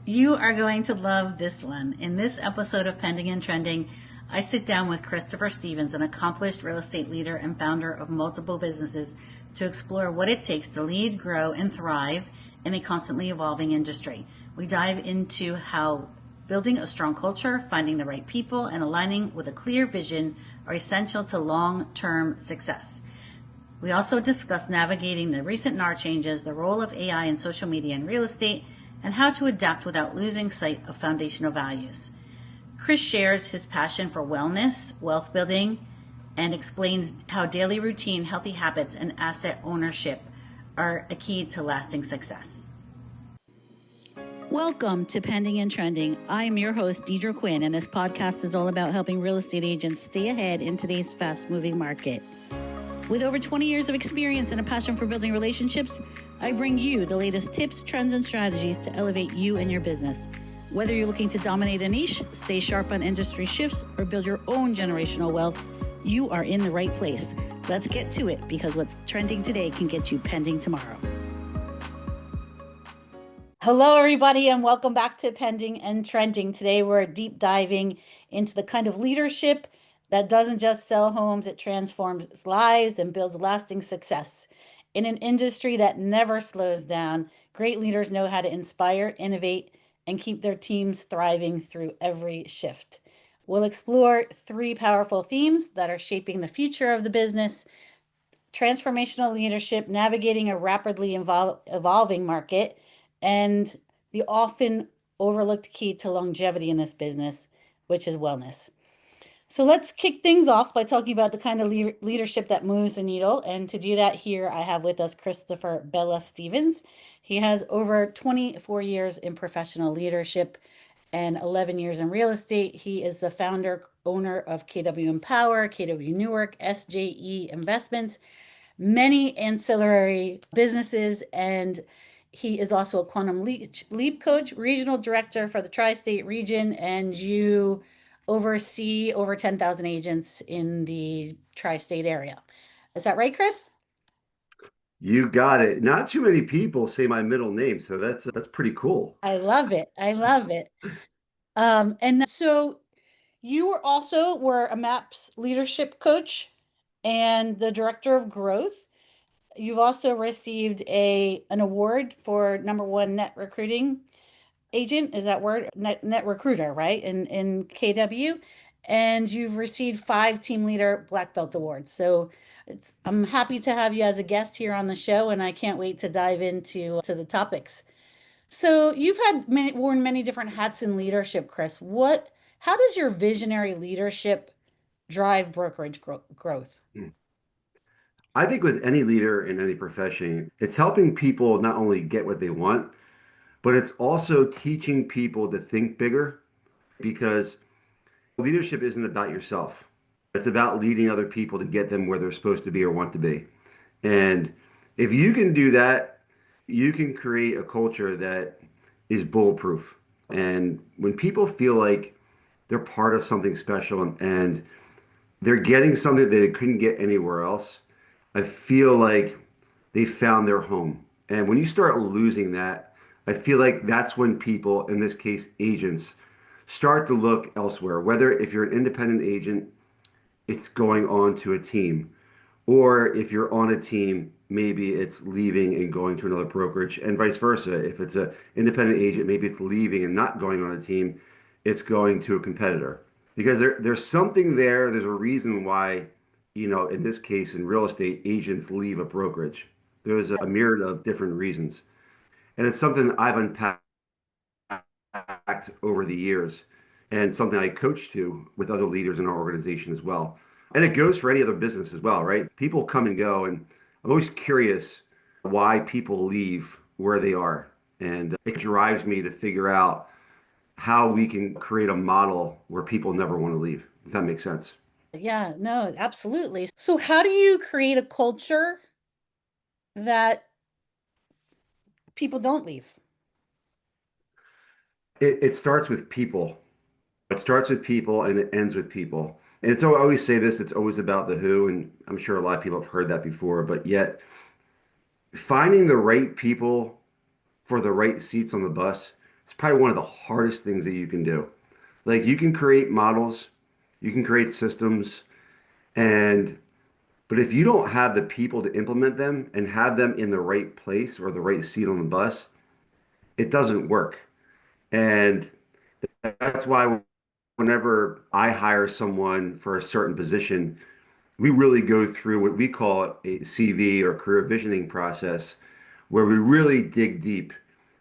You are going to love this one. In this episode of Pending and Trending, I sit down with Christopher Stevens, an accomplished real estate leader and founder of multiple businesses, to explore what it takes to lead, grow, and thrive in a constantly evolving industry. We dive into how building a strong culture, finding the right people, and aligning with a clear vision are essential to long-term success. We also discuss navigating the recent NAR changes, the role of AI and social media in real estate, and how to adapt without losing sight of foundational values. Chris shares his passion for wellness, wealth building, and explains how daily routine, healthy habits, and asset ownership are a key to lasting success. Welcome to Pending and Trending. I am your host, Deidre Quinn, and this podcast is all about helping real estate agents stay ahead in today's fast-moving market. With over 20 years of experience and a passion for building relationships, I bring you the latest tips, trends, and strategies to elevate you and your business. Whether you're looking to dominate a niche, stay sharp on industry shifts, or build your own generational wealth, you are in the right place. Let's get to it, because what's trending today can get you pending tomorrow. Hello, everybody, and welcome back to Pending and Trending. Today, we're deep diving into the kind of leadership that doesn't just sell homes, it transforms lives and builds lasting success. In an industry that never slows down, great leaders know how to inspire, innovate, and keep their teams thriving through every shift. We'll explore three powerful themes that are shaping the future of the business: transformational leadership, navigating a rapidly evolving market, and the often overlooked key to longevity in this business, which is wellness. So let's kick things off by talking about the kind of leadership that moves the needle. And to do that, here I have with us Christopher Bela Stevens. He has over 24 years in professional leadership and 11 years in real estate. He is the founder, owner of KW Empower, KW Newark, SJE Investments, many ancillary businesses, and he is also a quantum leap coach, regional director for the tri-state region, and you oversee over 10,000 agents in the tri-state area. Is that right, Chris? You got it. Not too many people say my middle name, so that's pretty cool. I love it. I love it. And so you were a MAPS leadership coach and the director of growth. You've also received an award for number one net recruiting agent, is that word? Net recruiter, right? In KW. And you've received 5 team leader black belt awards. So I'm happy to have you as a guest here on the show, and I can't wait to dive into the topics. So you've worn many different hats in leadership, Chris. How does your visionary leadership drive brokerage growth? I think with any leader in any profession, it's helping people not only get what they want, but it's also teaching people to think bigger, because leadership isn't about yourself. It's about leading other people to get them where they're supposed to be or want to be. And if you can do that, you can create a culture that is bulletproof. And when people feel like they're part of something special and they're getting something that they couldn't get anywhere else, I feel like they found their home. And when you start losing that, I feel like that's when people, in this case, agents, start to look elsewhere. Whether if you're an independent agent, it's going on to a team. Or if you're on a team, maybe it's leaving and going to another brokerage, and vice versa. If it's an independent agent, maybe it's leaving and not going on a team, it's going to a competitor. Because there's something there, there's a reason why, in this case, in real estate, agents leave a brokerage. There's a myriad of different reasons. And it's something that I've unpacked over the years, and something I coach to with other leaders in our organization as well. And it goes for any other business as well, right? People come and go, and I'm always curious why people leave where they are. And it drives me to figure out how we can create a model where people never want to leave, if that makes sense. Yeah, no, absolutely. So how do you create a culture that people don't leave? It starts with people. It starts with people and it ends with people. And it's, I always say this, it's always about the who, and I'm sure a lot of people have heard that before, but yet finding the right people for the right seats on the bus It's probably one of the hardest things that you can do. Like you can create models, you can create systems, and but if you don't have the people to implement them and have them in the right place or the right seat on the bus, it doesn't work. And that's why whenever I hire someone for a certain position, we really go through what we call a CV or career visioning process, where we really dig deep,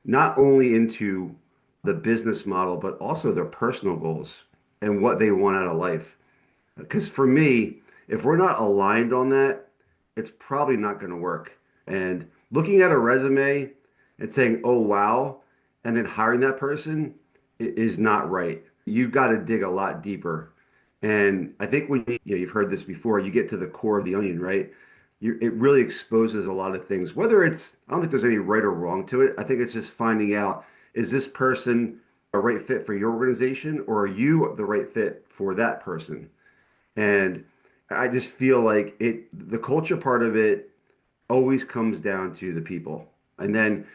not only into the business model, but also their personal goals and what they want out of life. Because for me, if we're not aligned on that, it's probably not going to work. And looking at a resume and saying, oh, wow, and then hiring that person is not right. You've got to dig a lot deeper. And I think when you've heard this before, you get to the core of the onion, right? It really exposes a lot of things. Whether it's, I don't think there's any right or wrong to it. I think it's just finding out, is this person a right fit for your organization, or are you the right fit for that person? And I just feel like the culture part of it always comes down to the people. And then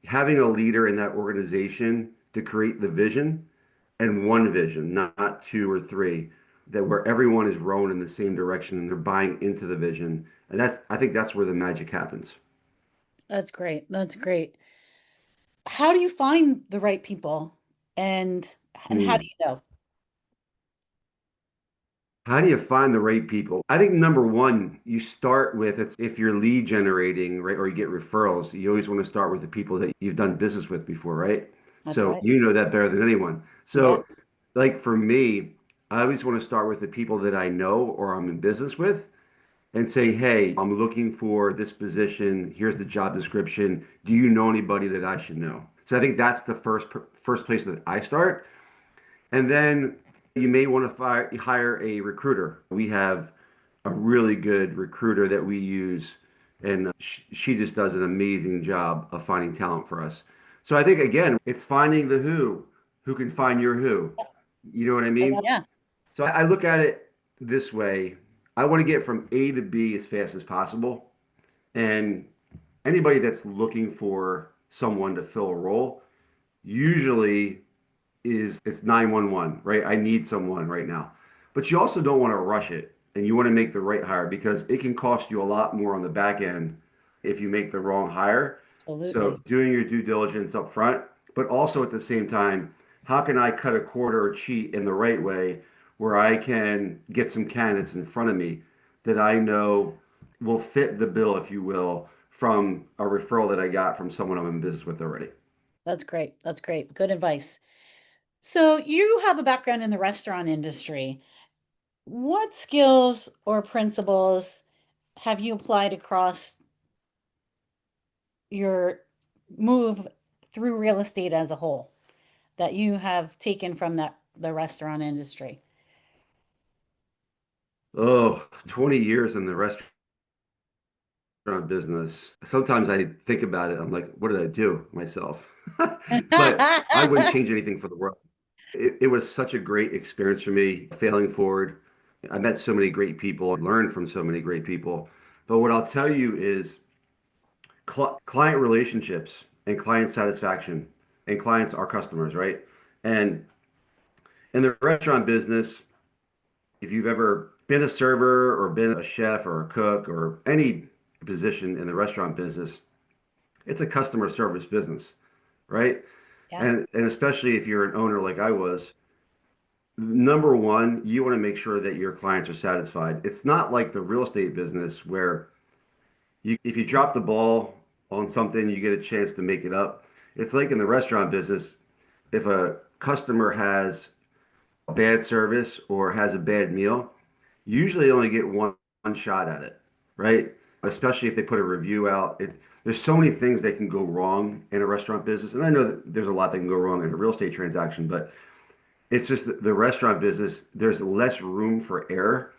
having a leader in that organization to create the vision and one vision, not two or three, that where everyone is rowing in the same direction and they're buying into the vision. And I think that's where the magic happens. That's great. That's great. How do you find the right people and how do Hmm. you know? How do you find the right people? I think number one, you start with it's if you're lead generating, right, or you get referrals, you always want to start with the people that you've done business with before, right? That's So right. you know that better than anyone. Yeah, So, like for me, I always want to start with the people that I know or I'm in business with and say, hey, I'm looking for this position. Here's the job description. Do you know anybody that I should know? So I think that's the first place that I start. And then you may want to hire a recruiter. We have a really good recruiter that we use, and she just does an amazing job of finding talent for us. So I think, again, it's finding the who can find your who. You know what I mean? yeah, So I look at it this way. I want to get from A to B as fast as possible. And anybody that's looking for someone to fill a role, usually is it's 911, right? I need someone right now. But you also don't want to rush it and you want to make the right hire because it can cost you a lot more on the back end if you make the wrong hire. So absolutely. doing your due diligence up front, but also at the same time, how can I cut a quarter or cheat in the right way where I can get some candidates in front of me that I know will fit the bill, if you will, from a referral that I got from someone I'm in business with already. That's great. That's great. Good advice. So you have a background in the restaurant industry. What skills or principles have you applied across your move through real estate as a whole that you have taken from the restaurant industry? Oh, 20 years in the restaurant business. Sometimes I think about it. I'm like, what did I do myself? But I wouldn't change anything for the world. It was such a great experience for me, failing forward. I met so many great people, learned from so many great people. But what I'll tell you is client relationships and client satisfaction, and clients are customers, right? And in the restaurant business, if you've ever been a server or been a chef or a cook or any position in the restaurant business, it's a customer service business, right? Yeah, And especially if you're an owner like I was, number one, you want to make sure that your clients are satisfied. It's not like the real estate business where if you drop the ball on something, you get a chance to make it up. It's like in the restaurant business, if a customer has bad service or has a bad meal, you usually only get one shot at it, right? Especially if they put a review out. There's so many things that can go wrong in a restaurant business. And I know that there's a lot that can go wrong in a real estate transaction, but it's just the restaurant business, there's less room for error.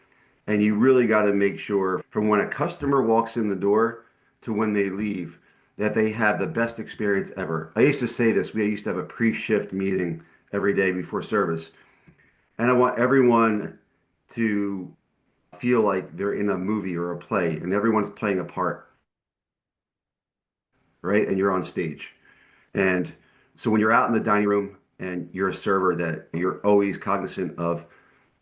And you really got to make sure from when a customer walks in the door to when they leave that they have the best experience ever. I used to say this, we used to have a pre-shift meeting every day before service. And I want everyone to feel like they're in a movie or a play and everyone's playing a part, right? And you're on stage. And So when you're out in the dining room and you're a server, that you're always cognizant of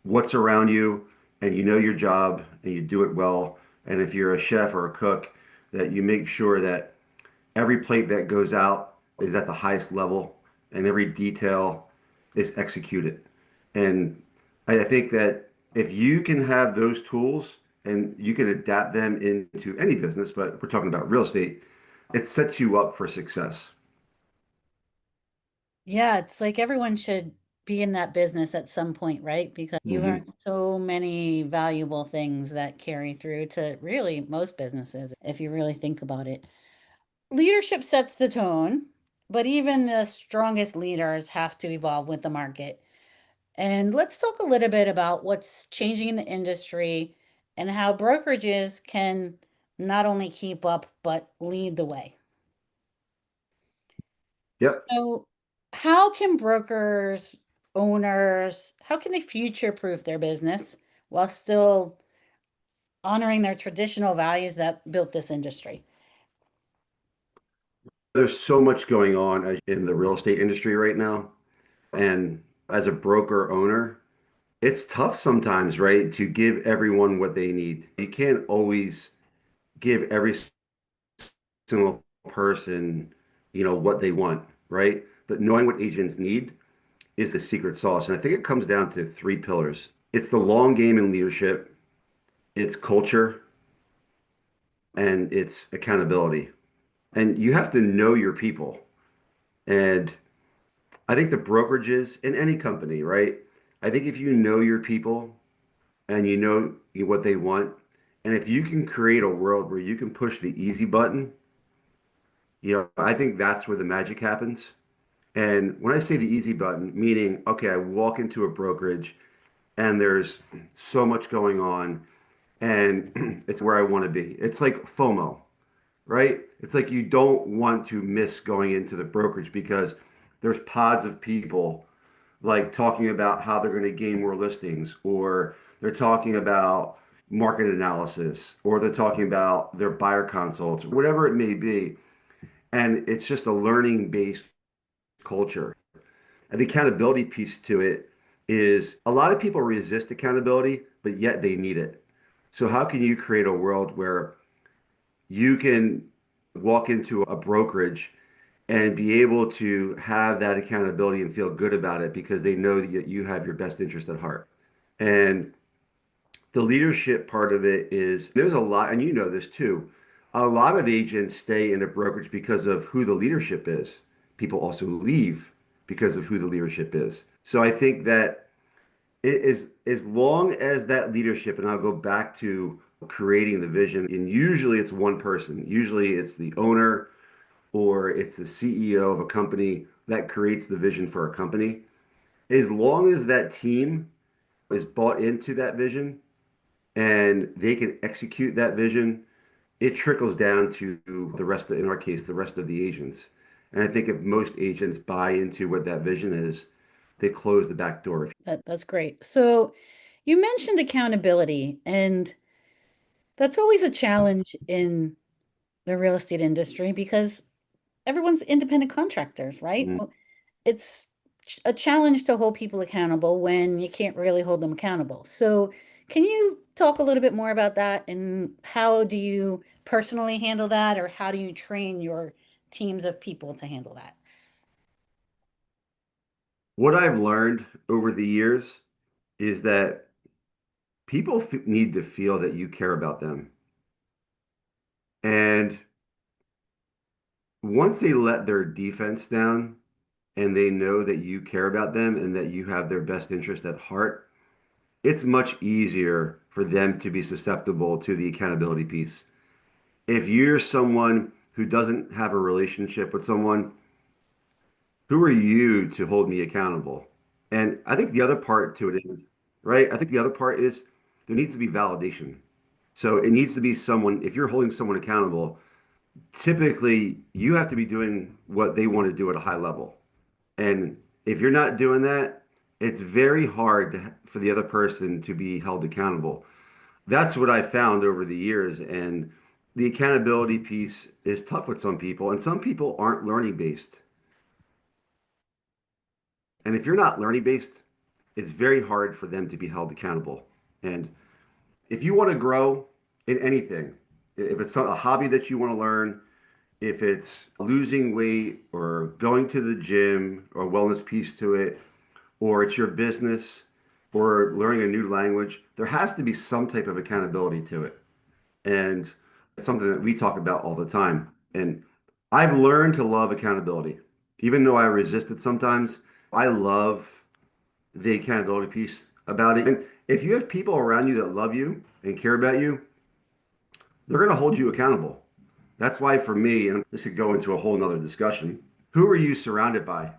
what's around you and you know your job and you do it well. And if you're a chef or a cook, that you make sure that every plate that goes out is at the highest level and every detail is executed. And I think that if you can have those tools and you can adapt them into any business, but we're talking about real estate, it sets you up for success. Yeah, it's like everyone should be in that business at some point, right? Because you learn Hmm. so many valuable things that carry through to really most businesses, if you really think about it. Leadership sets the tone, but even the strongest leaders have to evolve with the market. And let's talk a little bit about what's changing in the industry and how brokerages can not only keep up, but lead the way. Yep. So, how can brokers, owners, how can they future-proof their business while still honoring their traditional values that built this industry? There's so much going on in the real estate industry right now. And as a broker owner, it's tough sometimes, right, to give everyone what they need. You can't always give every single person, what they want, right? But knowing what agents need is the secret sauce. And I think it comes down to three pillars. It's the long game in leadership, it's culture, and it's accountability. And you have to know your people. And I think the brokerages in any company, right? I think if you know your people and you know what they want, and if you can create a world where you can push the easy button, I think that's where the magic happens. And when I say the easy button, meaning, okay, I walk into a brokerage and there's so much going on and it's where I want to be. It's like FOMO, right? It's like you don't want to miss going into the brokerage because there's pods of people like talking about how they're going to gain more listings, or they're talking about market analysis, or they're talking about their buyer consults, whatever it may be. And it's just a learning based culture. And the accountability piece to it is a lot of people resist accountability, but yet they need it. So, how can you create a world where you can walk into a brokerage and be able to have that accountability and feel good about it because they know that you have your best interest at heart? And the leadership part of it is there's a lot, and you know this too. A lot of agents stay in a brokerage because of who the leadership is. People also leave because of who the leadership is. So I think that it is as long as that leadership, and I'll go back to creating the vision, and usually it's one person. Usually it's the owner or it's the CEO of a company that creates the vision for a company. As long as that team is bought into that vision and they can execute that vision, it trickles down to the rest of, in our case, the rest of the agents. And I think if most agents buy into what that vision is, they close the back door. That's great. So, you mentioned accountability, and that's always a challenge in the real estate industry because everyone's independent contractors, right? Mm. So it's a challenge to hold people accountable when you can't really hold them accountable. So, can you talk a little bit more about that and how do you personally handle that, or how do you train your teams of people to handle that? What I've learned over the years is that people need to feel that you care about them. And once they let their defense down and they know that you care about them and that you have their best interest at heart, it's much easier for them to be susceptible to the accountability piece. If you're someone who doesn't have a relationship with someone, who are you to hold me accountable? And I think the other part to it is, right? I think the other part is there needs to be validation. So it needs to be someone, if you're holding someone accountable, typically you have to be doing what they want to do at a high level. And if you're not doing that, it's very hard for the other person to be held accountable. That's what I found over the years. And the accountability piece is tough with some people, and some people aren't learning based. And if you're not learning based, it's very hard for them to be held accountable. And if you want to grow in anything, if it's a hobby that you want to learn, if it's losing weight or going to the gym or wellness piece to it, or it's your business or learning a new language, there has to be some type of accountability to it. And it's something that we talk about all the time. And I've learned to love accountability. Even though I resist it sometimes, I love the accountability piece about it. And if you have people around you that love you and care about you, they're going to hold you accountable. That's why for me, and this could go into a whole nother discussion, who are you surrounded by?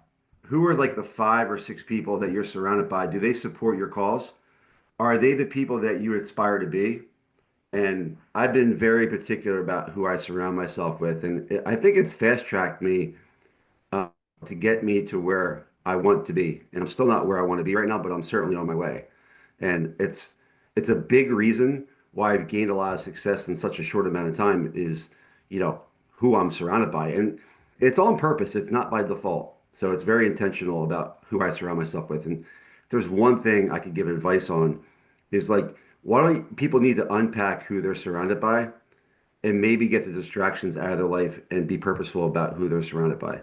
Who are like the 5 or 6 people that you're surrounded by? Do they support your cause? Are they the people that you aspire to be? And I've been very particular about who I surround myself with. And I think it's fast tracked me uh, to get me to where I want to be. And I'm still not where I want to be right now, but I'm certainly on my way. And it's a big reason why I've gained a lot of success in such a short amount of time is, you know, who I'm surrounded by. And it's on purpose. It's not by default. So it's very intentional about who I surround myself with. And if there's one thing I could give advice on is like, why don't people need to unpack who they're surrounded by and maybe get the distractions out of their life and be purposeful about who they're surrounded by.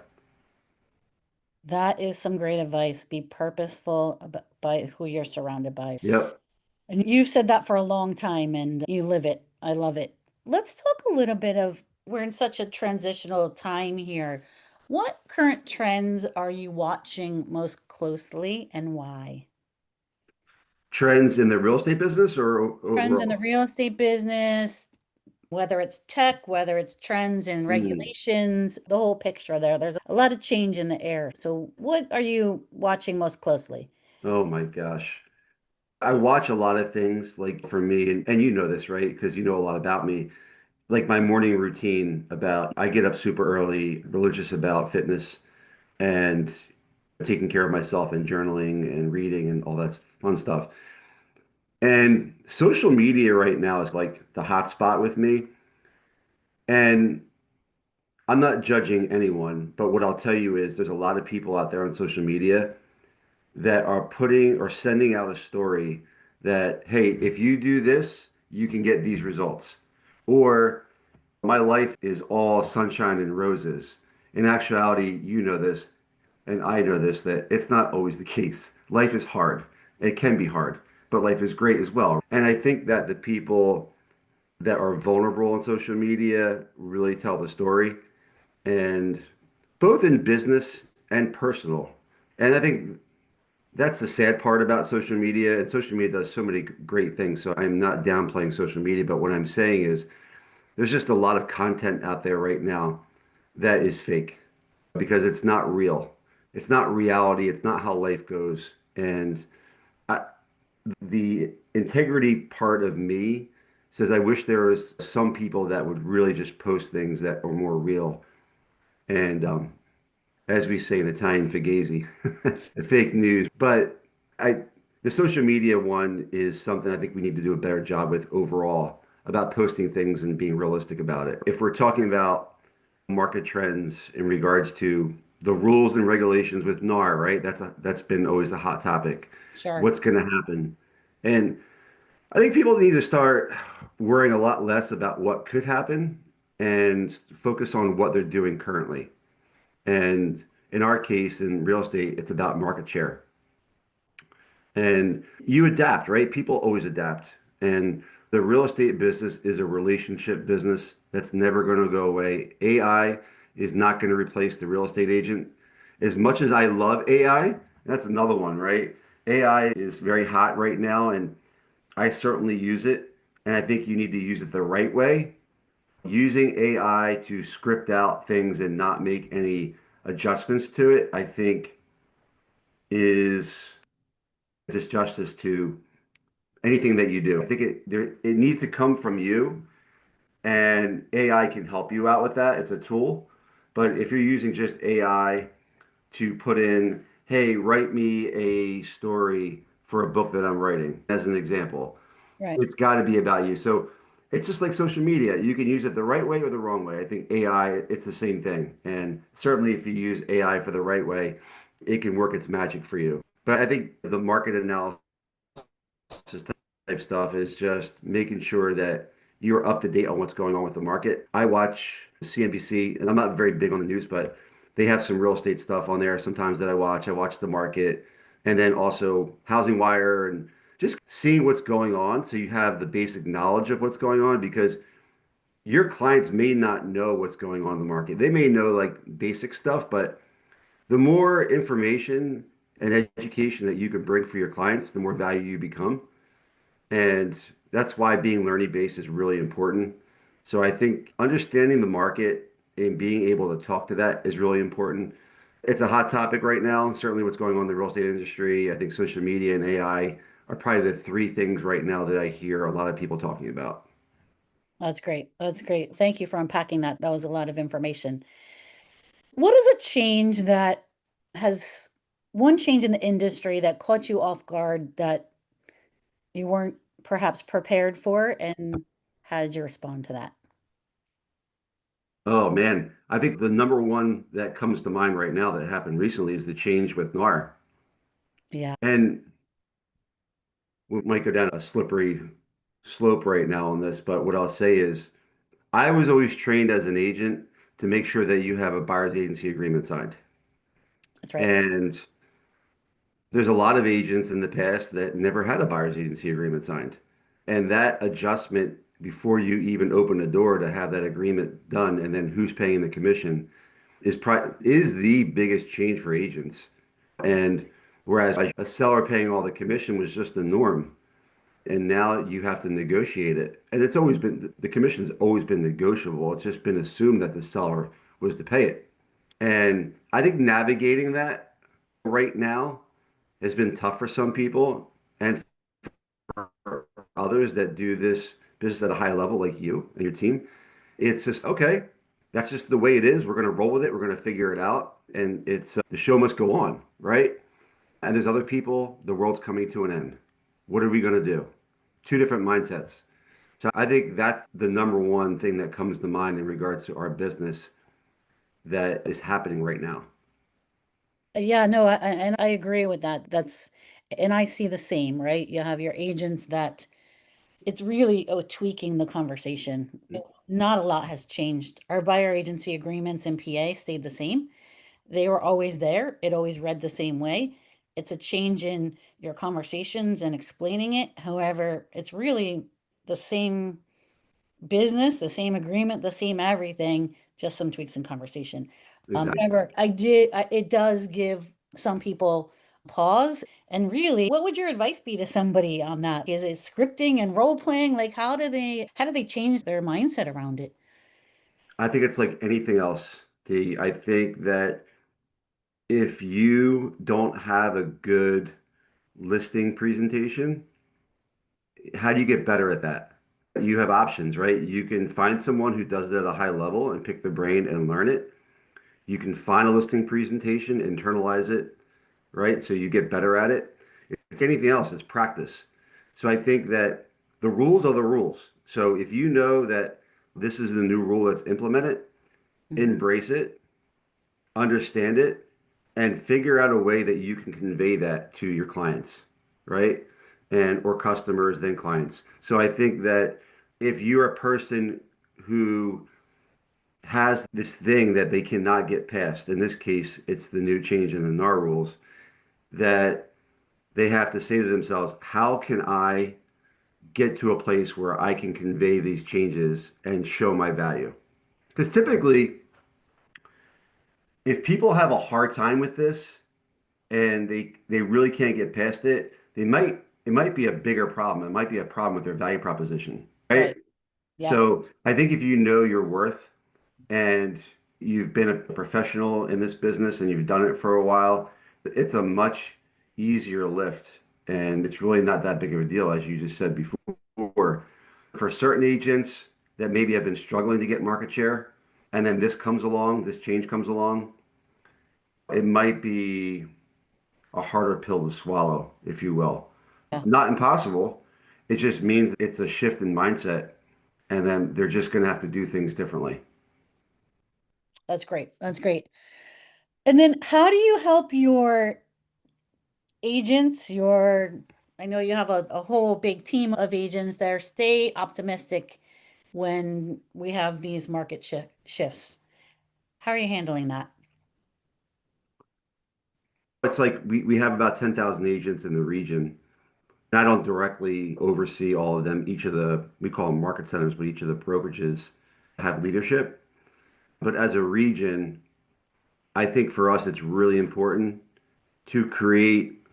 That is some great advice. Be purposeful about, by who you're surrounded by. Yep. And you've said that for a long time and you live it. I love it. Let's talk a little bit of, we're in such a transitional time here. What current trends are you watching most closely and why? Trends in the real estate business or Trends in the overall? real estate business, whether it's tech, whether it's trends and Hmm. regulations, the whole picture there. There's a lot of change in the air. So, what are you watching most closely? Oh my gosh. I watch a lot of things like for me, and you know this, right? Because you know a lot about me. Like my morning routine about I get up super early, religious about fitness and taking care of myself and journaling and reading and all that fun stuff. And social media right now is like the hot spot with me. And I'm not judging anyone, but what I'll tell you is there's a lot of people out there on social media that are putting or sending out a story that, hey, if you do this, you can get these results. Or my life is all sunshine and roses. In actuality, you know this, and I know this, that it's not always the case. Life is hard. It can be hard, but life is great as well. And I think that the people that are vulnerable on social media really tell the story, and both in business and personal. And I think that's the sad part about social media. And social media does so many great things. So I'm not downplaying social media, but what I'm saying is there's just a lot of content out there right now that is fake because it's not real. It's not reality. It's not how life goes. And I, the integrity part of me says I wish there was some people that would really just post things that are more real. And as we say in Italian, fugazi, the fake news. But I, the social media one is something I think we need to do a better job with overall about posting things and being realistic about it. If we're talking about market trends in regards to the rules and regulations with NAR, right? That's been always a hot topic. Sure. What's going to happen? And I think people need to start worrying a lot less about what could happen and focus on what they're doing currently. And in our case, in real estate, it's about market share. And you adapt, right? People always adapt. And the real estate business is a relationship business that's never going to go away. AI is not going to replace the real estate agent. As much as I love AI, that's another one, right? AI is very hot right now, and I certainly use it. And I think you need to use it the right way. Using AI to script out things and not make any adjustments to it, I think is disjustice to anything that you do. I think it needs to come from you, and AI can help you out with that. It's a tool. But if you're using just AI to put in, hey, write me a story for a book that I'm writing, as an example, Right. it's got to be about you. So it's just like social media. You can use it the right way or the wrong way. I think AI, it's the same thing. And certainly if you use AI for the right way, it can work its magic for you. But I think the market analysis type stuff is just making sure that you're up to date on what's going on with the market. I watch CNBC, and I'm not very big on the news, but they have some real estate stuff on there sometimes that I watch. I watch the market and then also Housing Wire and just seeing what's going on so you have the basic knowledge of what's going on because your clients may not know what's going on in the market. They may know like basic stuff, but the more information and education that you can bring for your clients, the more value you become. And that's why being learning based is really important. So I think understanding the market and being able to talk to that is really important. It's a hot topic right now, certainly what's going on in the real estate industry. I think social media and AI are probably the three things right now that I hear a lot of people talking about. That's great. That's great. Thank you for unpacking that. That was a lot of information. What is a change that has one change in the industry that caught you off guard that you weren't perhaps prepared for, and how did you respond to that? Oh man, I think the number one that comes to mind right now that happened recently is the change with NAR. Yeah, And we might go down a slippery slope right now on this, but what I'll say is I was always trained as an agent to make sure that you have a buyer's agency agreement signed. that's right. And there's a lot of agents in the past that never had a buyer's agency agreement signed. And that adjustment before you even open the door to have that agreement done and then who's paying the commission is the biggest change for agents. And whereas a seller paying all the commission was just the norm, and now you have to negotiate it. And it's always been the commission's always been negotiable. It's just been assumed that the seller was to pay it. And I think navigating that right now has been tough for some people and for others that do this business at a high level, like you and your team. It's just okay. That's just the way it is. We're going to roll with it. We're going to figure it out. And it's the show must go on, right? And there's other people, the world's coming to an end. What are we going to do? Two different mindsets. So I think that's the number one thing that comes to mind in regards to our business that is happening right now. Yeah, no, and I agree with that. And I see the same, right? You have your agents that it's really tweaking the conversation. Not a lot has changed. Our buyer agency agreements in PA stayed the same. They were always there. It always read the same way. It's a change in your conversations and explaining it. However, it's really the same business, the same agreement, the same everything, just some tweaks in conversation. Exactly. However, it does give some people pause. And really, what would your advice be to somebody on that? Is it scripting and role playing? Like, how do they change their mindset around it? I think it's like anything else, D. I think that if you don't have a good listing presentation, how do you get better at that? You have options, right? You can find someone who does it at a high level and pick their brain and learn it. You can find a listing presentation, internalize it, right? So you get better at it. It's anything else, it's practice. So I think that the rules are the rules. So if you know that this is the new rule that's implemented, Mhm. embrace it, understand it, and figure out a way that you can convey that to your clients, right? And or customers, then clients. So I think that if you're a person who has this thing that they cannot get past, in this case, it's the new change in the NAR rules, that they have to say to themselves, how can I get to a place where I can convey these changes and show my value? Because typically, if people have a hard time with this and they really can't get past it, it might be a bigger problem. It might be a problem with their value proposition, Right. right? Yeah, So I think if you know your worth and you've been a professional in this business and you've done it for a while, it's a much easier lift. And it's really not that big of a deal, as you just said before. For certain agents that maybe have been struggling to get market share, and then this comes along, this change comes along, it might be a harder pill to swallow, if you will. yeah, Not impossible. It just means it's a shift in mindset, and then they're just going to have to do things differently. that's great. That's great. And then how do you help your agents, I know you have a whole big team of agents there, stay optimistic when we have these market shifts? How are you handling that? It's like we have about 10,000 agents in the region. I don't directly oversee all of them. Each of the, we call them market centers, but each of the brokerages have leadership. But as a region, I think for us, it's really important to create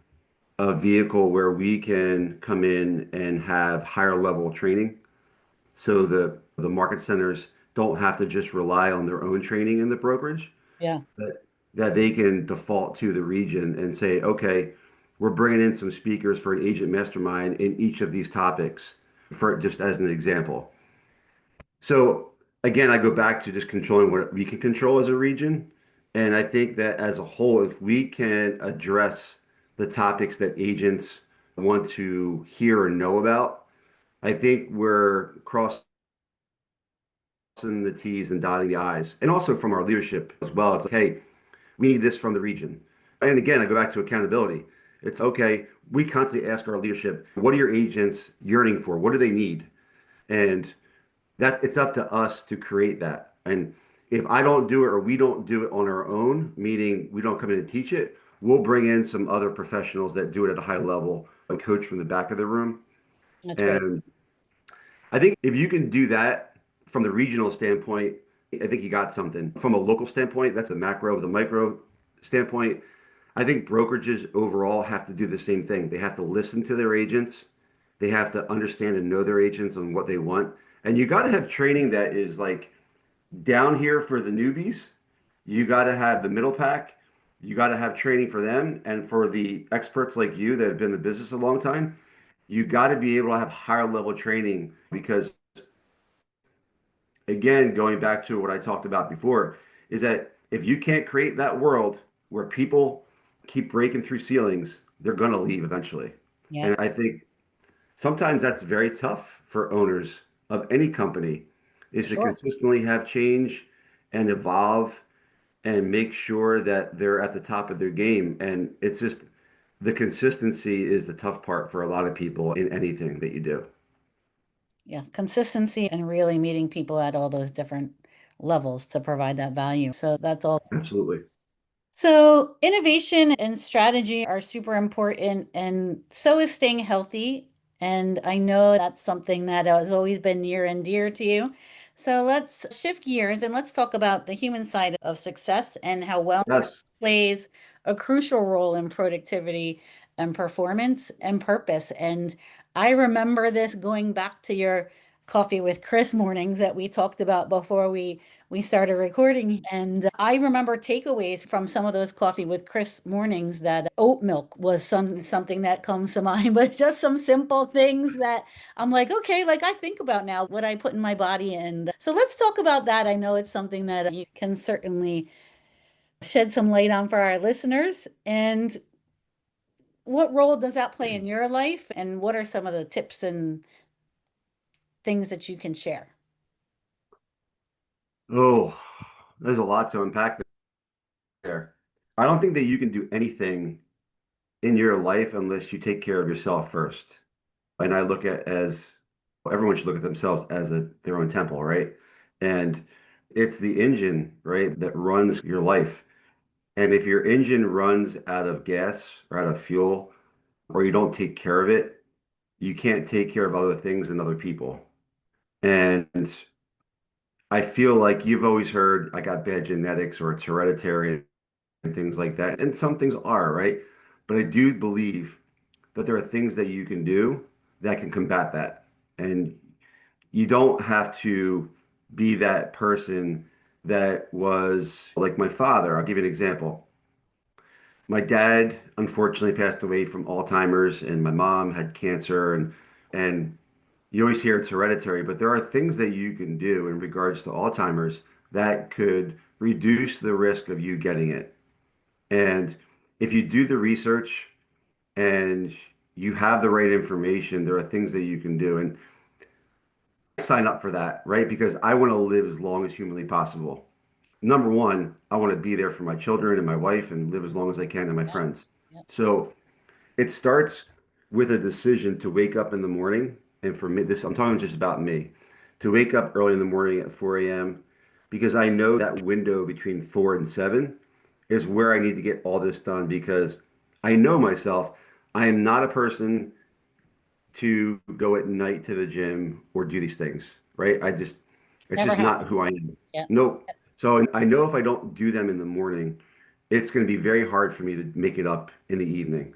a vehicle where we can come in and have higher level training. So the market centers don't have to just rely on their own training in the brokerage, Yeah, that, that they can default to the region and say, okay, we're bringing in some speakers for an agent mastermind in each of these topics, for just as an example. So again, I go back to just controlling what we can control as a region. And I think that as a whole, if we can address the topics that agents want to hear or know about, I think we're crossing the T's and dotting the I's. And also from our leadership as well. It's like, hey, we need this from the region. And again, I go back to accountability. It's okay. We constantly ask our leadership, what are your agents yearning for? What do they need? And that it's up to us to create that. And if I don't do it or we don't do it on our own, meaning we don't come in and teach it, we'll bring in some other professionals that do it at a high level and coach from the back of the room. that's great. And I think if you can do that from the regional standpoint, I think you got something. From a local standpoint, that's a macro. The micro standpoint, I think brokerages overall have to do the same thing. They have to listen to their agents. They have to understand and know their agents on what they want. And you got to have training that is like down here for the newbies. You got to have the middle pack. You got to have training for them. And for the experts like you that have been in the business a long time, you got to be able to have higher level training because, again, going back to what I talked about before, is that if you can't create that world where people keep breaking through ceilings, they're going to leave eventually. Yeah, And I think sometimes that's very tough for owners of any company is to sure. consistently have change and evolve and make sure that they're at the top of their game. And it's just the consistency is the tough part for a lot of people in anything that you do. Yeah, consistency and really meeting people at all those different levels to provide that value. So that's all. Absolutely. So, innovation and strategy are super important, and so is staying healthy. And I know that's something that has always been near and dear to you. So, let's shift gears and let's talk about the human side of success and how wellness Yes. plays a crucial role in productivity and performance and purpose. And I remember this going back to your coffee with Chris mornings that we talked about before we started recording. And I remember takeaways from some of those coffee with Chris mornings that oat milk was something that comes to mind, but just some simple things that I'm like, okay, like I think about now what I put in my body. And so let's talk about that. I know it's something that you can certainly shed some light on for our listeners. And what role does that play in your life? And what are some of the tips and things that you can share? Oh, there's a lot to unpack there. I don't think that you can do anything in your life unless you take care of yourself first. And I look at as well, everyone should look at themselves as their own temple, right? And it's the engine, right, that runs your life. And if your engine runs out of gas or out of fuel, or you don't take care of it, you can't take care of other things and other people. And I feel like you've always heard I got bad genetics or it's hereditary and things like that. And some things are, right? But I do believe that there are things that you can do that can combat that. And you don't have to be that person that was like my father. I'll give you an example. My dad unfortunately passed away from Alzheimer's, and my mom had cancer, and you always hear it's hereditary, but there are things that you can do in regards to Alzheimer's that could reduce the risk of you getting it. And if you do the research and you have the right information, there are things that you can do. And I sign up for that, right? Because I want to live as long as humanly possible. number one, I want to be there for my children and my wife and live as long as I can and my Yeah. friends. Yeah. So it starts with a decision to wake up in the morning. And for me, this, I'm talking just about me, to wake up early in the morning at 4 a.m. because I know that window between 4 and 7 is where I need to get all this done because I know myself. I am not a person to go at night to the gym or do these things, right? It's Never just not happened. who I am. Yeah. Nope. So I know if I don't do them in the morning, it's going to be very hard for me to make it up in the evening.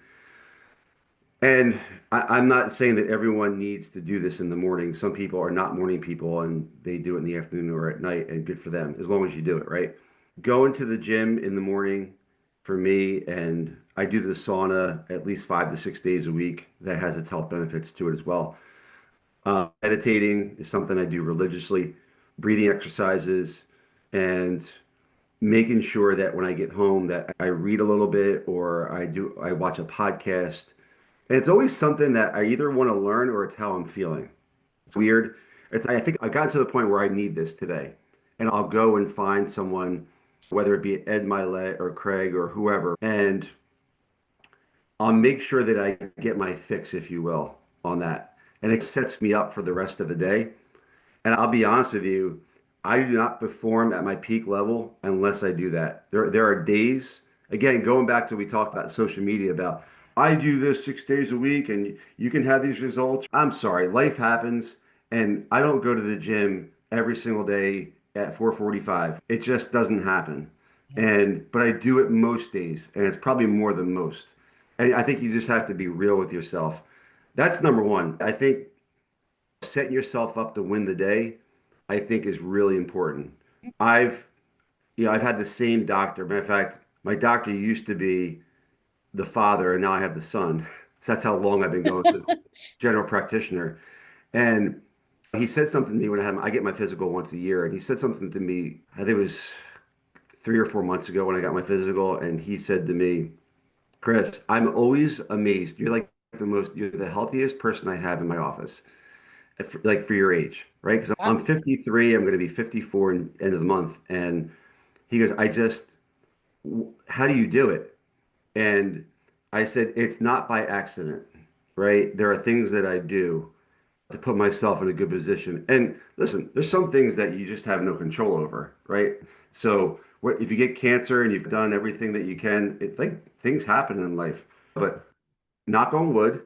And I'm not saying that everyone needs to do this in the morning. Some people are not morning people and they do it in the afternoon or at night, and good for them, as long as you do it, right? Going to the gym in the morning for me, and I do the sauna at least 5 to 6 days a week. That has its health benefits to it as well. Meditating is something I do religiously, breathing exercises, and making sure that when I get home that I read a little bit or I watch a podcast. And it's always something that I either want to learn or it's how I'm feeling. It's weird. I think I got to the point where I need this today. And I'll go and find someone, whether it be Ed Milet or Craig or whoever, and I'll make sure that I get my fix, if you will, on that. And it sets me up for the rest of the day. And I'll be honest with you, I do not perform at my peak level unless I do that. There are days, again, going back to we talked about social media about I do this 6 days a week and you can have these results. I'm sorry, life happens and I don't go to the gym every single day at 4:45. It just doesn't happen. Yeah. And but I do it most days and it's probably more than most. And I think you just have to be real with yourself. That's number one. I think setting yourself up to win the day, I think is really important. I've, I've had the same doctor. Matter of fact, my doctor used to be the father, and now I have the son. So that's how long I've been going to the general practitioner. And he said something to me when I get my physical once a year, and he said something to me, I think it was 3 or 4 months ago when I got my physical, and he said to me, Chris, I'm always amazed. You're the healthiest person I have in my office like for your age, right? Because I'm Wow. 53, I'm going to be 54 in end of the month. And he goes, how do you do it? And I said, it's not by accident, right? There are things that I do to put myself in a good position. And listen, there's some things that you just have no control over, right? So if you get cancer and you've done everything that you can, it's like things happen in life. But knock on wood,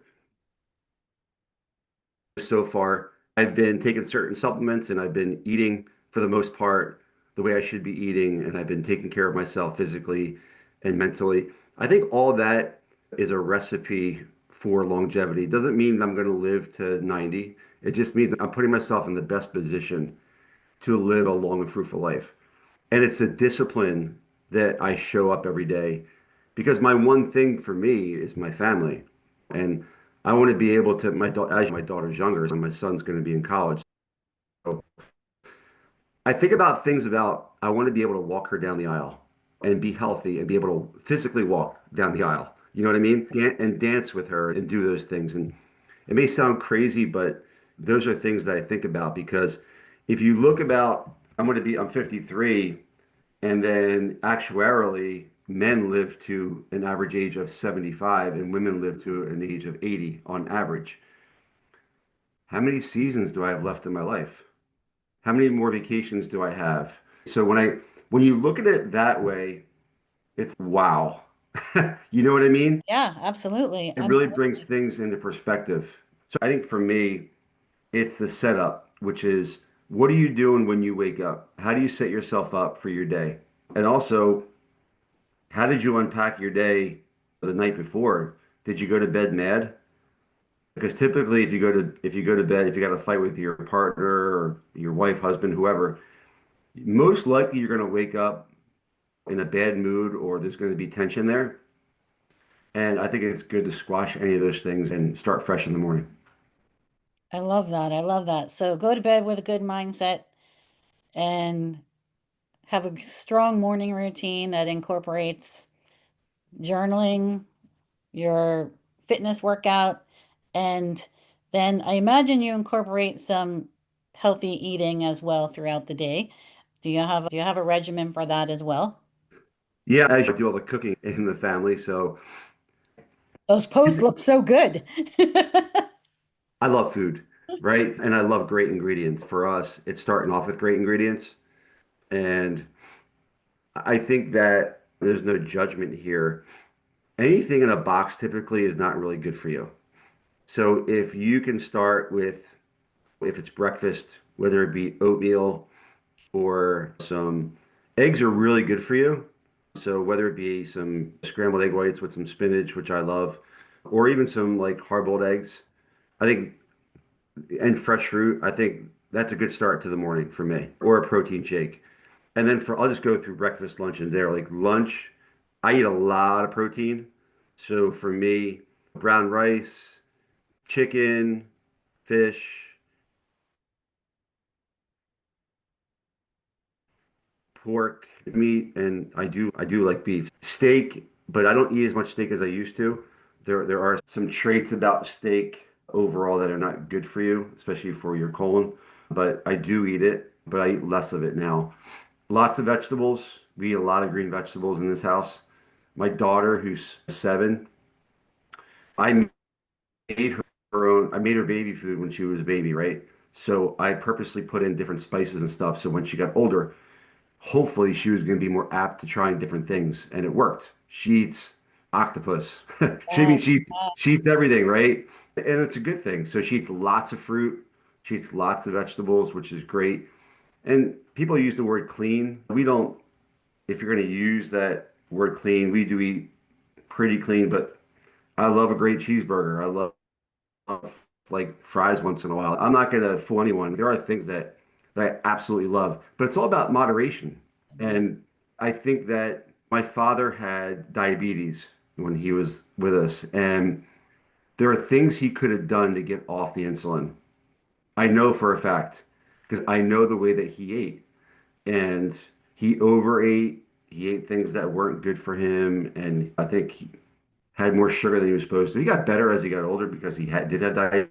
so far. I've been taking certain supplements and I've been eating for the most part the way I should be eating, and I've been taking care of myself physically and mentally. I think all that is a recipe for longevity. It doesn't mean I'm going to live to 90. It just means I'm putting myself in the best position to live a long and fruitful life. And it's the discipline that I show up every day because my one thing for me is my family. And I want to be able to, as my daughter's younger, and my son's going to be in college. So I think about things about, I want to be able to walk her down the aisle and be healthy and be able to physically walk down the aisle. You know what I mean? And dance with her and do those things. And it may sound crazy, but those are things that I think about because if you look about, I'm 53. And then actuarially, men live to an average age of 75 and women live to an age of 80 on average. How many seasons do I have left in my life? How many more vacations do I have? So when you look at it that way, it's wow. You know what I mean? Yeah, absolutely. It really brings Absolutely. things into perspective. So I think for me, it's the setup, which is what are you doing when you wake up? How do you set yourself up for your day? And also, how did you unpack your day the night before? Did you go to bed mad? Because typically if you go to bed, if you got a fight with your partner or your wife, husband, whoever, most likely you're going to wake up in a bad mood or there's going to be tension there. And I think it's good to squash any of those things and start fresh in the morning. I love that. I love that. So go to bed with a good mindset and have a strong morning routine that incorporates journaling, your fitness workout, and then I imagine you incorporate some healthy eating as well throughout the day. Do you have a regimen for that as well? Yeah, I do all the cooking in the family, so Those posts look so good. I love food, right? And I love great ingredients. For us, it's starting off with great ingredients. And I think that there's no judgment here. Anything in a box typically is not really good for you. So if you can start with, if it's breakfast, whether it be oatmeal or some eggs are really good for you. So whether it be some scrambled egg whites with some spinach, which I love, or even some like hard-boiled eggs, I think, and fresh fruit, I think that's a good start to the morning for me, or a protein shake. And then I'll just go through breakfast, lunch, and dinner. Like lunch, I eat a lot of protein. So for me, brown rice, chicken, fish, pork, meat, and I do like beef. Steak, but I don't eat as much steak as I used to. There are some traits about steak overall that are not good for you, especially for your colon. But I do eat it, but I eat less of it now. Lots of vegetables. We eat a lot of green vegetables in this house. My daughter, who's 7, I made her own. I made her baby food when she was a baby, right? So I purposely put in different spices and stuff. So when she got older, hopefully she was going to be more apt to trying different things, and it worked. She eats octopus. She Wow. means she eats everything, right? And it's a good thing. So she eats lots of fruit. She eats lots of vegetables, which is great. And people use the word clean. We don't. If you're going to use that word clean, we do eat pretty clean. But I love a great cheeseburger. I love like fries once in a while. I'm not going to fool anyone. There are things that I absolutely love, but it's all about moderation. Yeah. And I think that my father had diabetes when he was with us, and there are things he could have done to get off the insulin. I know for a fact because I know the way that he ate, and he overate. He ate things that weren't good for him, and I think he had more sugar than he was supposed to. He got better as he got older because did have Right.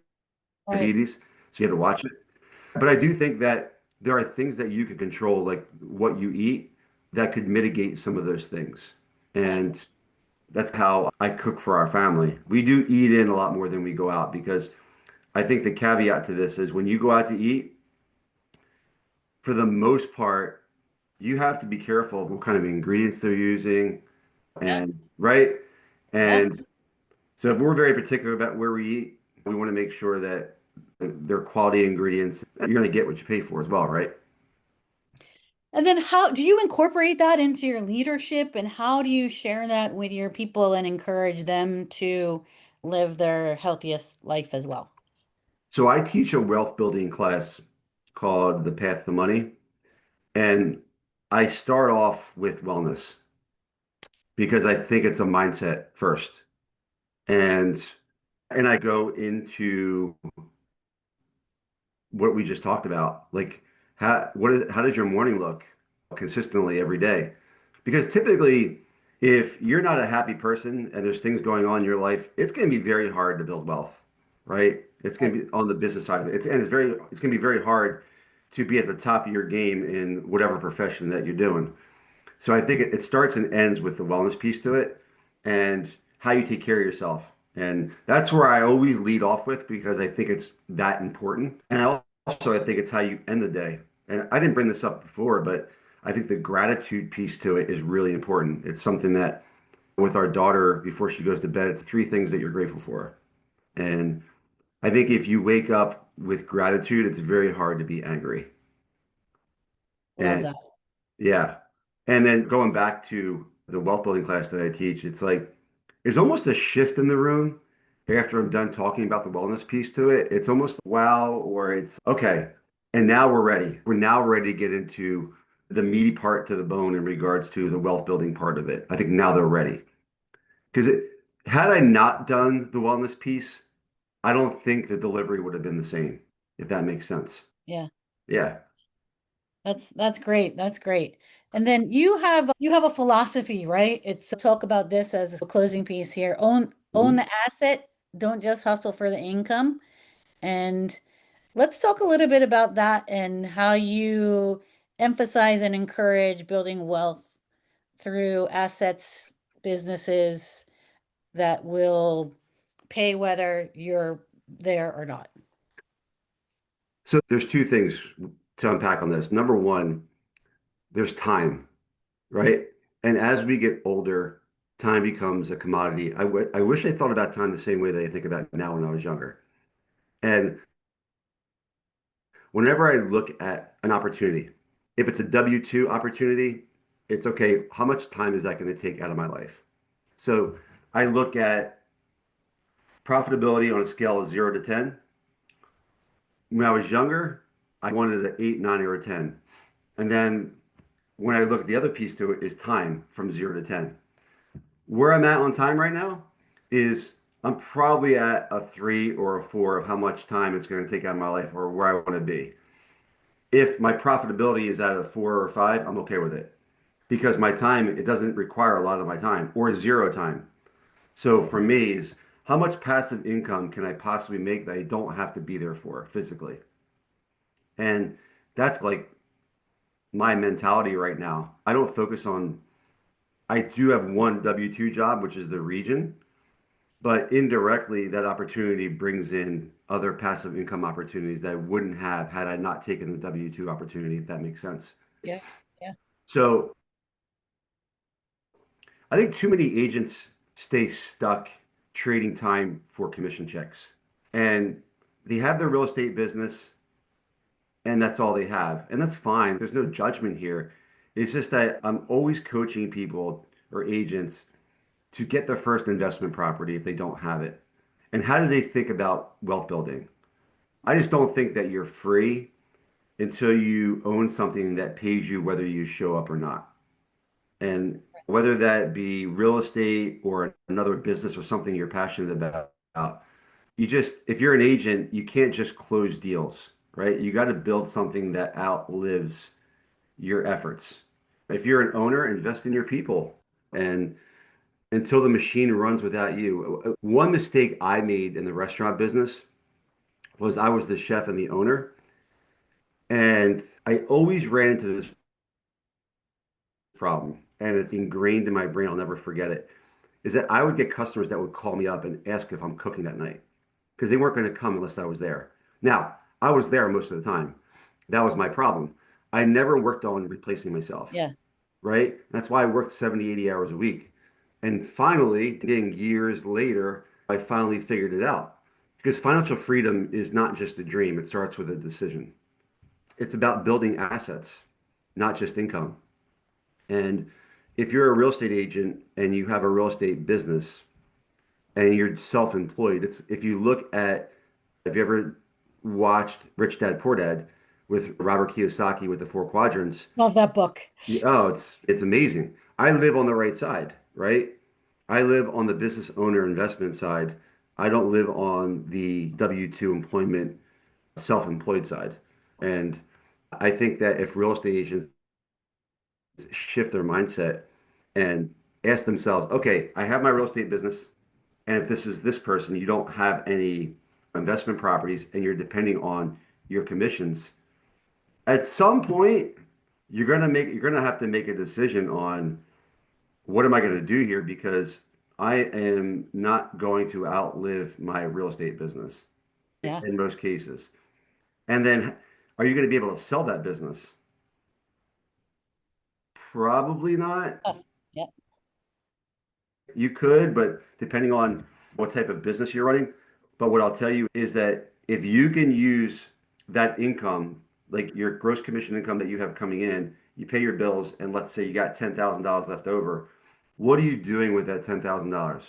diabetes, so you had to watch it. But I do think that there are things that you can control, like what you eat, that could mitigate some of those things. Right. And that's how I cook for our family. We do eat in a lot more than we go out because I think the caveat to this is when you go out to eat, for the most part, you have to be careful of what kind of ingredients they're using Yeah. and right. Yeah. And so if we're very particular about where we eat, we want to make sure that they're quality ingredients. You're going to get what you pay for as well, right? And then how do you incorporate that into your leadership and how do you share that with your people and encourage them to live their healthiest life as well? So I teach a wealth building class called The Path to Money, and I start off with wellness because I think it's a mindset first. And I go into what we just talked about. Like how does your morning look consistently every day? Because typically if you're not a happy person and there's things going on in your life, it's going to be very hard to build wealth, right? It's going Right. to be on the business side of it. It's going to be very hard to be at the top of your game in whatever profession that you're doing. So I think it starts and ends with the wellness piece to it and how you take care of yourself. And that's where I always lead off with because I think it's that important. And I think it's how you end the day. And I didn't bring this up before, but I think the gratitude piece to it is really important. It's something that with our daughter before she goes to bed, it's 3 things that you're grateful for. And I think if you wake up with gratitude, it's very hard to be angry. Love And that. yeah. And then going back to the wealth building class that I teach, it's like there's almost a shift in the room after I'm done talking about the wellness piece to it. It's almost wow, or it's okay. And now we're ready. We're now ready to get into the meaty part to the bone in regards to the wealth building part of it. I think now they're ready. Because had I not done the wellness piece, I don't think the delivery would have been the same, if that makes sense. Yeah. Yeah. That's great. That's great. And then you have a philosophy, right? It's talk about this as a closing piece here. Own Mhm. the asset, don't just hustle for the income. And let's talk a little bit about that and how you emphasize and encourage building wealth through assets, businesses that will pay whether you're there or not. So there's two things to unpack on this. Number one, there's time, right? And as we get older, time becomes a commodity. I wish I thought about time the same way that I think about it now when I was younger. And whenever I look at an opportunity, if it's a W-2 opportunity, it's okay, how much time is that going to take out of my life? So I look at profitability on a scale of 0 to 10. When I was younger, I wanted an 8, 9, or a 10. And then when I look at the other piece to it is time from 0 to 10. Where I'm at on time right now is I'm probably at a 3 or a 4 of how much time it's going to take out of my life or where I want to be. If my profitability is at a 4 or 5, I'm okay with it because my time, it doesn't require a lot of my time or zero time. So for me is how much passive income can I possibly make that I don't have to be there for physically? And that's like my mentality right now. I don't focus on, I do have one W-2 job, which is the region, but indirectly that opportunity brings in other passive income opportunities that I wouldn't have had I not taken the W-2 opportunity, if that makes sense. Yeah. Yeah. So I think too many agents stay stuck trading time for commission checks. And they have their real estate business and that's all they have. And that's fine. There's no judgment here. It's just that I'm always coaching people or agents to get their first investment property if they don't have it. And how do they think about wealth building? I just don't think that you're free until you own something that pays you whether you show up or not. And whether that be real estate or another business or something you're passionate about, you just, if you're an agent, you can't just close deals, right? You got to build something that outlives your efforts. If you're an owner, invest in your people and until the machine runs without you. One mistake I made in the restaurant business was I was the chef and the owner, and I always ran into this problem, and it's ingrained in my brain. I'll never forget it. Is that I would get customers that would call me up and ask if I'm cooking that night because they weren't going to come unless I was there. Now, I was there most of the time. That was my problem. I never worked on replacing myself, Yeah. right? That's why I worked 70, 80 hours a week. And finally, getting years later, I finally figured it out. Because financial freedom is not just a dream, it starts with a decision. It's about building assets, not just income. And if you're a real estate agent and you have a real estate business and you're self-employed, it's if you look at, have you ever watched Rich Dad Poor Dad with Robert Kiyosaki with the four quadrants? Love that book. Oh, it's amazing. I live on the right side, right? I live on the business owner investment side. I don't live on the W-2 employment, self-employed side. And I think that if real estate agents shift their mindset and ask themselves, okay, I have my real estate business, and if this is this person, you don't have any investment properties and you're depending on your commissions, at some point you're gonna have to make a decision on what am I going to do here because I am not going to outlive my real estate business Yeah. in most cases. And then are you going to be able to sell that business? Probably not. Tough. Yeah. You could, but depending on what type of business you're running. But what I'll tell you is that if you can use that income, like your gross commission income that you have coming in, you pay your bills, and let's say you got $10,000 left over, what are you doing with that $10,000?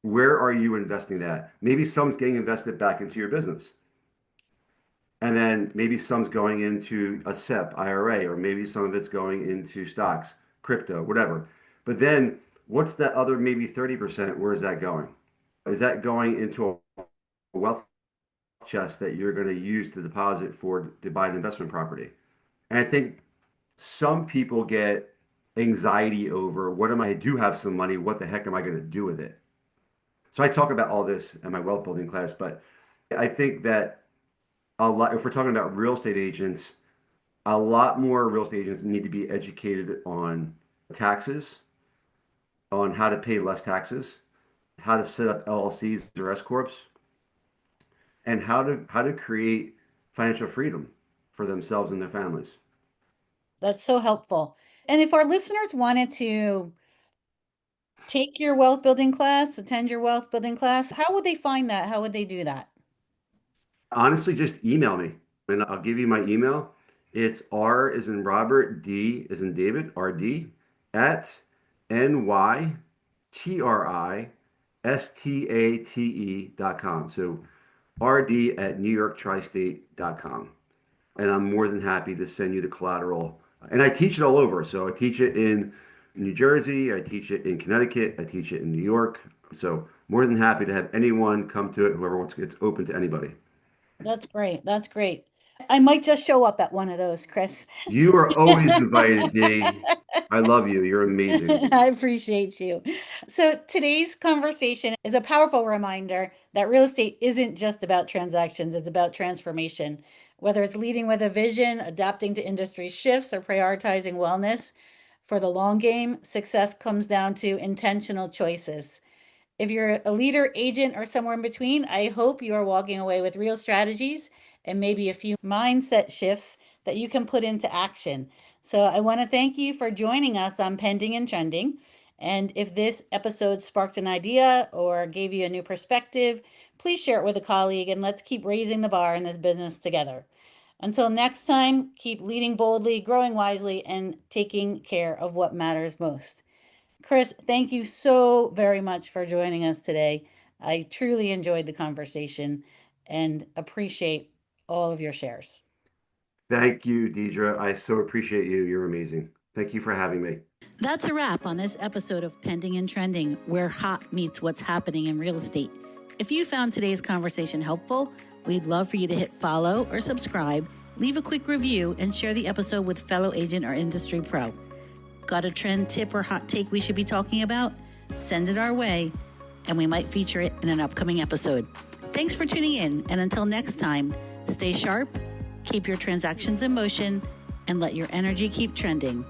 Where are you investing that? Maybe some's getting invested back into your business. And then maybe some's going into a SEP IRA, or maybe some of it's going into stocks, crypto, whatever. But then what's that other maybe 30%? Where is that going? Is that going into a wealth chest that you're going to use to deposit for to buy an investment property? And I think some people get anxiety over what am I do have some money, what the heck am I going to do with it? So I talk about all this in my wealth building class, but I think that a lot, if we're talking about real estate agents, A lot more real estate agents need to be educated on taxes, on how to pay less taxes, how to set up LLCs or S corps, and how to create financial freedom for themselves and their families. That's so helpful. And if our listeners wanted to take your wealth building class, attend your wealth building class, how would they find that? How would they do that? Honestly, just email me and I'll give you my email. It's R is in Robert, D is in David, RD at NYTRISTATE.com. So RD at NewYorkTristate.com. And I'm more than happy to send you the collateral. And I teach it all over. So I teach it in New Jersey, I teach it in Connecticut, I teach it in New York. So more than happy to have anyone come to it, whoever wants, it's open to anybody. That's great. That's great. I might just show up at one of those, Chris. You are always invited, D. I love you. You're amazing. I appreciate you. So today's conversation is a powerful reminder that real estate isn't just about transactions, it's about transformation. Whether it's leading with a vision, adapting to industry shifts, or prioritizing wellness for the long game, success comes down to intentional choices. If you're a leader, agent, or somewhere in between, I hope you are walking away with real strategies and maybe a few mindset shifts that you can put into action. So I want to thank you for joining us on Pending and Trending. And if this episode sparked an idea or gave you a new perspective, please share it with a colleague and let's keep raising the bar in this business together. Until next time, keep leading boldly, growing wisely, and taking care of what matters most. Chris, thank you so very much for joining us today. I truly enjoyed the conversation and appreciate all of your shares. Thank you, Deidre. I so appreciate you. You're amazing. Thank you for having me. That's a wrap on this episode of Pending and Trending, where hot meets what's happening in real estate. If you found today's conversation helpful, we'd love for you to hit follow or subscribe, leave a quick review, and share the episode with fellow agent or industry pro. Got a trend, tip, or hot take we should be talking about? Send it our way, and we might feature it in an upcoming episode. Thanks for tuning in, and until next time, stay sharp, keep your transactions in motion, and let your energy keep trending.